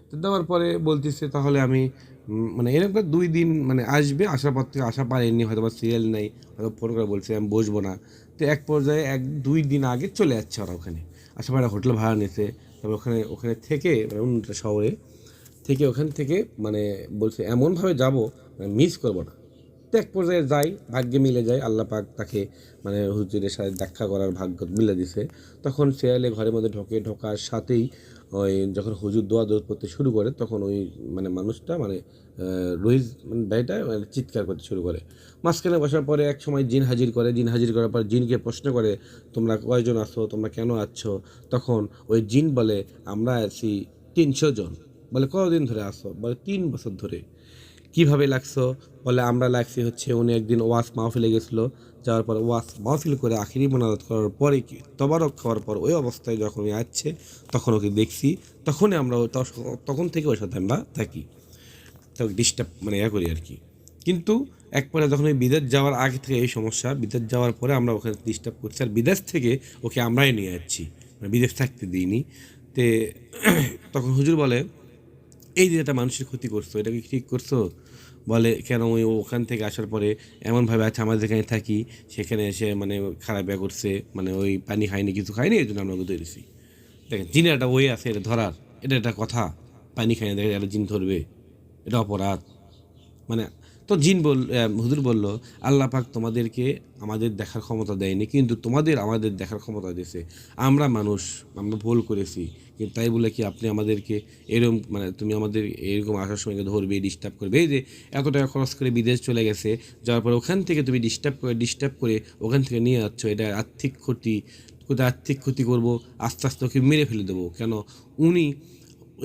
[SPEAKER 2] তো দেওয়ার পরে বলতেছে তাহলে আমি মানে এরকম করে 2 দিন মানে আসবে, আসার পর থেকে আসা পারেনি, হয়তো বা সিরিয়াল নেই, হয়তো ফোন করে বলছে আমি বসবো না। তো এক পর্যায়ে 1-2 দিন আগে চলে যাচ্ছে ওরা ওখানে। আসার পরে হোটেল ভাড়া নিয়েছে, তবে ওখানে ওখানে থেকে মানে অন্য একটা শহরে থেকে ওখান থেকে মানে বলছে এমনভাবে যাব মানে মিস করবো না। তো এক পর্যায়ে যাই, ভাগ্যে মিলে যায়, আল্লাহ পাক তাকে মানে হুজুরের সাথে দেখা করার ভাগ্য মিলে দিছে। তখন সে ঘরের মধ্যে ঢোকার সাথেই ওই যখন হুজুর দোয়া দৌড় করতে শুরু করে তখন ওই মানে মানুষটা মানে রহিজ মানে ভাইটা মানে চিৎকার করতে শুরু করে। মাঝখানে বসার পরে এক সময় জিন হাজির করে, জিন হাজির করার পর জিনকে প্রশ্ন করে তোমরা কয়জন আছো, তোমরা কেন আছো? তখন ওই জিন বলে আমরা আছি 300 জন। বলে কতদিন ধরে আসো? বলে 3 বছর ধরে। কিভাবে লাগছো? বলে আমরা লাগছি হচ্ছে উনি একদিন ওয়াজ মাহফিলে গেছিলো, যাওয়ার পর ওয়াজ মাহফিল করে আখিরি মোনাজাত করার পরে কি তবারক খাওয়ার পর ওই অবস্থায় যখন উনি আসছে তখন ওকে দেখছি, তখনই আমরা তখন থেকে ওর সাথে আমরা থাকি, তো ডিস্টার্ব মানে করি আর কি। কিন্তু এক পর্যায়ে যখন ওই বিদেশ যাওয়ার আগে থেকে এই সমস্যা, বিদেশ যাওয়ার পরে আমরা ওখানে ডিস্টার্ব করছি, আর বিদেশ থেকে ওকে আমরাই নিয়ে যাচ্ছি, মানে বিদেশ থাকতে দিইনি। তে তখন হুজুর বলে এই যে একটা মানুষের ক্ষতি করছো, এটা কি ঠিক করছো? বলে কেন? ওই ওখান থেকে আসার পরে এমনভাবে আছে আমাদের যেখানে থাকি সেখানে এসে মানে খারাপ করছে, মানে ওই পানি খায়নি, কিছু খায়নি, এই জন্য আমরা ধরেছি। দেখেন জিনের একটা ওয়ে আছে এটা ধরার, এটা একটা কথা। পানি খায়নি দেখে একটা জিন ধরবে, এটা অপরাধ। মানে তো হুজুর বলল আল্লাহ পাক তোমাদেরকে আমাদের দেখার ক্ষমতা দেয়নি, কিন্তু তোমাদের আমাদের দেখার ক্ষমতা দিয়েছে। আমরা মানুষ, আমরা ভুল করেছি, কিন্তু তাই বলে কি আপনি আমাদেরকে এরকম মানে তুমি আমাদের এরকম আসার সময় ধরবে, ডিস্টার্ব করবে? এই যে এত টাকা খরচ করে বিদেশ চলে গেছে, যাওয়ার পর ওখান থেকে তুমি ডিস্টার্ব করে ওখান থেকে নিয়ে যাচ্ছ, এটা আর্থিক ক্ষতি। কোথায় আর্থিক ক্ষতি করবো? আস্তে আস্তে ওকে মেরে ফেলে দেবো কেন? উনি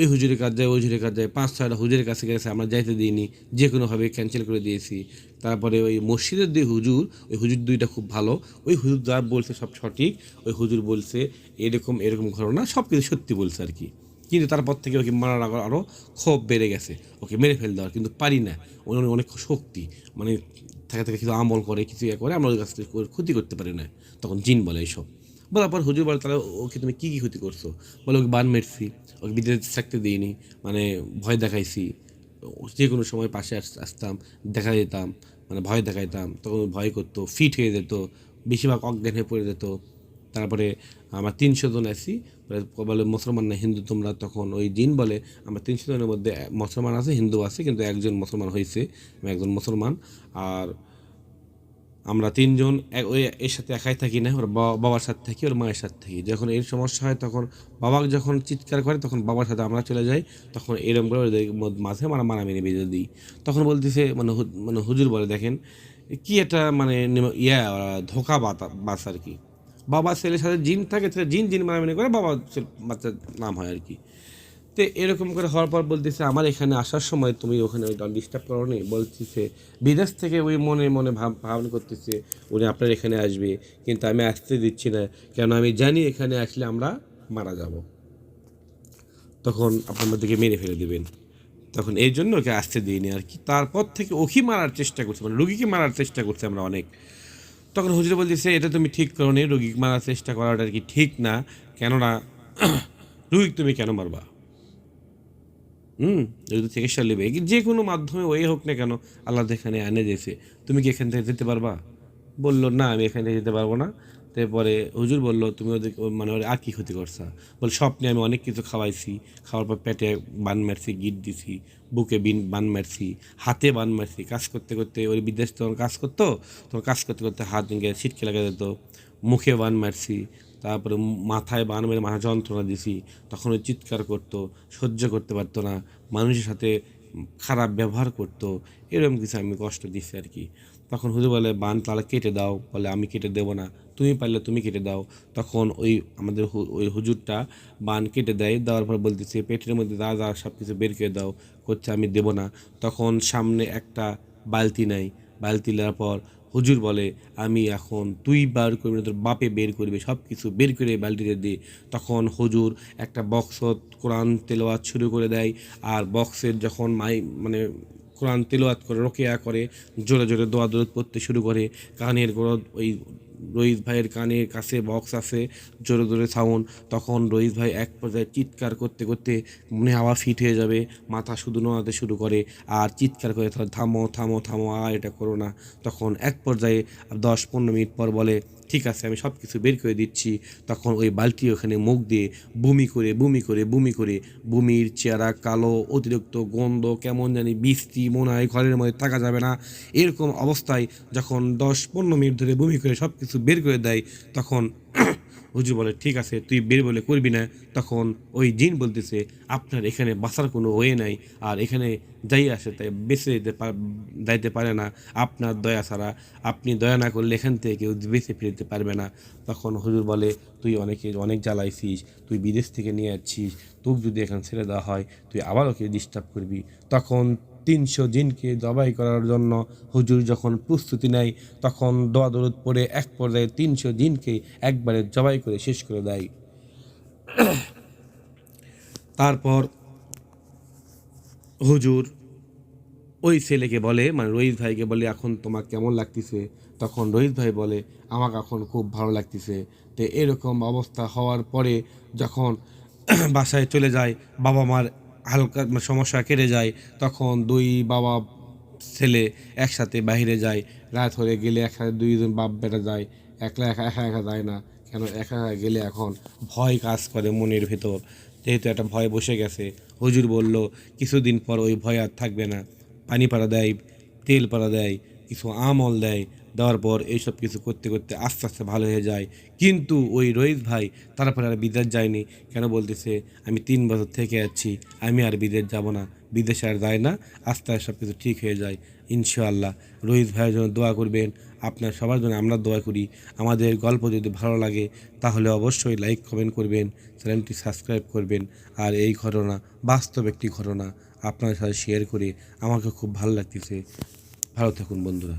[SPEAKER 2] ওই হুজুরের কাজ যায়, ওই হুজুরের কাজ যায়, 5-6টা হুজুরের কাছে গেছে, আমরা যাইতে দিইনি, যে কোনোভাবে ক্যান্সেল করে দিয়েছি। তারপরে ওই মসজিদের যে হুজুর, ওই হুজুর দুইটা খুব ভালো, ওই হুজুর যা বলছে সব সঠিক, ওই হুজুর বলছে এরকম এরকম ঘটনা সব কিছু সত্যি বলছে আর কি। কিন্তু তারপর থেকে ওকে মারার আরও ক্ষোভ বেড়ে গেছে, ওকে মেরে ফেল দেওয়ার, কিন্তু পারি না। উনি অনেক শক্তি, মানে থেকে থেকে কিছু আমল করে, কিছু করে, আমরা ওই কাছ থেকে ক্ষতি করতে পারি না। তখন জিন বলে এইসব বলার পর হুজুর বলে তাহলে ওকে তুমি কী কী ক্ষতি করছো? বলে ওকে বান মেরছি, ওকে বিদেশে থাকতে দিইনি, মানে ভয় দেখাইছি, যে কোনো সময় পাশে আসতাম, দেখা যেতাম, মানে ভয় দেখাইতাম, তখন ভয় করতো, ফিট হয়ে যেত, বেশিরভাগ অজ্ঞান হয়ে পড়ে যেত। তারপরে আমরা 300 জন আছি, বলে মুসলমান না হিন্দু তোমরা? তখন ওই জিন বলে আমরা 300 জনের মধ্যে মুসলমান আছে, হিন্দু আছে, কিন্তু একজন মুসলমান হয়েছে, একজন মুসলমান। আর আমরা 3 জন ওই এর সাথে একাই থাকি না, ওর বাবার সাথে থাকি, ওর মায়ের সাথে থাকি। যখন এর সমস্যা হয় তখন বাবা যখন চিৎকার করে তখন বাবার সাথে আমরা চলে যাই, তখন এরকম করে ওদের মাঝে আমরা মারামারি বেঁধে দিই। তখন বলতেছে মানে হুজুর বলে দেখেন কি একটা মানে ধোকা বাস আর কি। বাবা ছেলের সাথে জিন থাকে, জিন জিন মারামারি করে বাবা বাচ্চার নাম হয় আর কি। তো এরকম করে হওয়ার পর বলতেছে আমার এখানে আসার সময় তুমি ওখানে ওই ডিস্টার্ব করো নি? বলতেছে বিদেশ থেকে ওই মনে মনে ভাবনা করতেছে উনি আপনার এখানে আসবে, কিন্তু আমি আসতে দিচ্ছি না, কেন আমি জানি এখানে আসলে আমরা মারা যাব, তখন আপনার মধ্যেকে মেরে ফেলে দেবেন। তখন এই জন্য ওকে আসতে দিইনি আর কি। তারপর থেকে ওকে মারার চেষ্টা করছে, মানে রুগীকে মারার চেষ্টা করছে আমরা অনেক। তখন হুজুর বলতেছে এটা তুমি ঠিক করো নি, রুগী মারার চেষ্টা করাটা আর কি ঠিক না, কেননা রুগী তুমি কেন মারবা? যদি চিকিৎসা নেবে যে কোনো মাধ্যমে ওই হোক না কেন, আল্লাহ এখানে এনে দিয়েছে, তুমি কি এখান থেকে যেতে পারবা? বললো না আমি এখান থেকে যেতে পারবো না। তারপরে হুজুর বললো তুমি ওদের মানে ওর আর কি ক্ষতি করছা? বল স্বপ্নে আমি অনেক কিছু খাওয়াইছি, খাওয়ার পর পেটে বান মারছি, গিট দিছি, বুকে বান মারছি, হাতে বান মারছি, কাজ করতে করতে ওই বিদেশ তখন কাজ করতো, তখন কাজ করতে করতে হাত ভেঙে ছিটকে লাগা যেত, মুখে বান মারছি, তারপরে মাথায় বান মেরে মাথা যন্ত্রণা দিছি, তখন ওই চিৎকার করতো, সহ্য করতে পারতো না, মানুষের সাথে খারাপ ব্যবহার করতো, এরকম কিছু আমি কষ্ট দিচ্ছি আর কি। তখন হুজুর বলে বান তাহলে কেটে দাও, বলে আমি কেটে দেবো না, তুমি পারলে তুমি কেটে দাও। তখন ওই আমাদের ওই হুজুরটা বান কেটে দেয়, দেওয়ার পর বলতেছে পেটের মধ্যে যা যা সব কিছু বের করে দাও, করছে আমি দেবো না। তখন সামনে একটা বালতি নাই, বালতি নেওয়ার পর হুজুর বলে আমি এখন তুই বার করবি না, তোর বাপে বের করবে, সব কিছু বের করে বালতিতে দিয়ে। তখন হুজুর একটা বক্সত কোরআন তেলাওয়াত শুরু করে দেয়, আর বক্সের যখন মানে কোরআন তেলাওয়াত করে রোকেয়া করে, জোরে জোরে দোয়া দরুদ পড়তে শুরু করে, কানের গোড় ওই রহিত ভাইয়ের কানের কাছে বক্স আছে, জোরে জোরে সাউন্ড। তখন রহিত ভাই এক পর্যায়ে চিৎকার করতে করতে মনে হাওয়া ফিট হয়ে যাবে, মাথা শুধু নোয়াতে শুরু করে আর চিৎকার করে তাহলে থামো থামো থামো, আর এটা করো না। তখন এক পর্যায়ে 10-15 মিনিট পর বলে ঠিক আছে আমি সব কিছু বের করে দিচ্ছি। তখন ওই বালতি ওখানে মুখ দিয়ে বমি করে বমি করে বমি করে, বমির চেহারা কালো, অতিরিক্ত গন্ধ, কেমন জানি বৃষ্টি, মনে হয় ঘরের মধ্যে থাকা যাবে না, এরকম অবস্থায় যখন 10-15 মিনিট ধরে বমি করে সব কিছু বের করে দেয়, তখন হুজুর বলে ঠিক আছে তুই বের বলে করবি না। তখন ওই জিন বলতেছে আপনার এখানে বাঁচার কোনো ওয়ে নাই, আর এখানে যাই আসে তাই বেঁচে যাইতে পারে না আপনার দয়া ছাড়া, আপনি দয়া না করলে এখান থেকে কেউ বেঁচে ফিরতে পারবে না। তখন হুজুর বলে তুই অনেক জ্বালাইছিস, তুই বিদেশ থেকে নিয়ে যাচ্ছিস, তোকে যদি এখানে ছেড়ে দেওয়া হয় তুই আবার ওকে ডিস্টার্ব করবি। তখন 300 জিনকে জবাই করার জন্য হুজুর যখন প্রস্তুতি নেয়, তখন দোয়া দরুদ পড়ে এক পর্যায়ে 300 জিনকে একবারে জবাই করে শেষ করে দেয়। তারপর হুজুর ওই ছেলেকে বলে, মানে রহিত ভাইকে বলে এখন তোমার কেমন লাগতেছে? তখন রহিত ভাই বলে আমাকে এখন খুব ভালো লাগতেছে। তো এরকম অবস্থা হওয়ার পরে যখন বাসায় চলে যায়, বাবা মার হালকা সমস্যা কেটে যায়, তখন দুই বাবা ছেলে একসাথে বাইরে যায়। রাত হয়ে গেলে একসাথে দুইজন বাপ বেটা যায়, একলা একা একা একা যায় না। কেন একা একা গেলে এখন ভয় কাজ করে মনের ভেতর, যেহেতু একটা ভয় বসে গেছে। হুজুর বলল কিছুদিন পর ওই ভয় আর থাকবে না। পানি পাড়া দেয়, তেল পাড়া দেয়, কিছু আমল দেয়, দেওয়ার পর এইসব কিছু করতে করতে আস্তে আস্তে ভালো হয়ে যায়। কিন্তু ওই রহিত ভাই তারপরে আর বিদেশ যায়নি। কেন বলতেছে আমি 3 বছর থেকে যাচ্ছি, আমি আর বিদেশ যাব না, বিদেশে আর যায় না, আস্তে আস্তে সব কিছু ঠিক হয়ে যায় ইনশাআল্লাহ। রহিত ভাইয়ের জন্য দোয়া করবেন, আপনার সবার জন্য আমরা দোয়া করি। আমাদের গল্প যদি ভালো লাগে তাহলে অবশ্যই লাইক কমেন্ট করবেন, চ্যানেলটি সাবস্ক্রাইব করবেন। আর এই ঘটনা বাস্তব একটি ঘটনা আপনার সাথে শেয়ার করে আমাকে খুব ভালো লাগতেছে। ভালো থাকুন বন্ধুরা।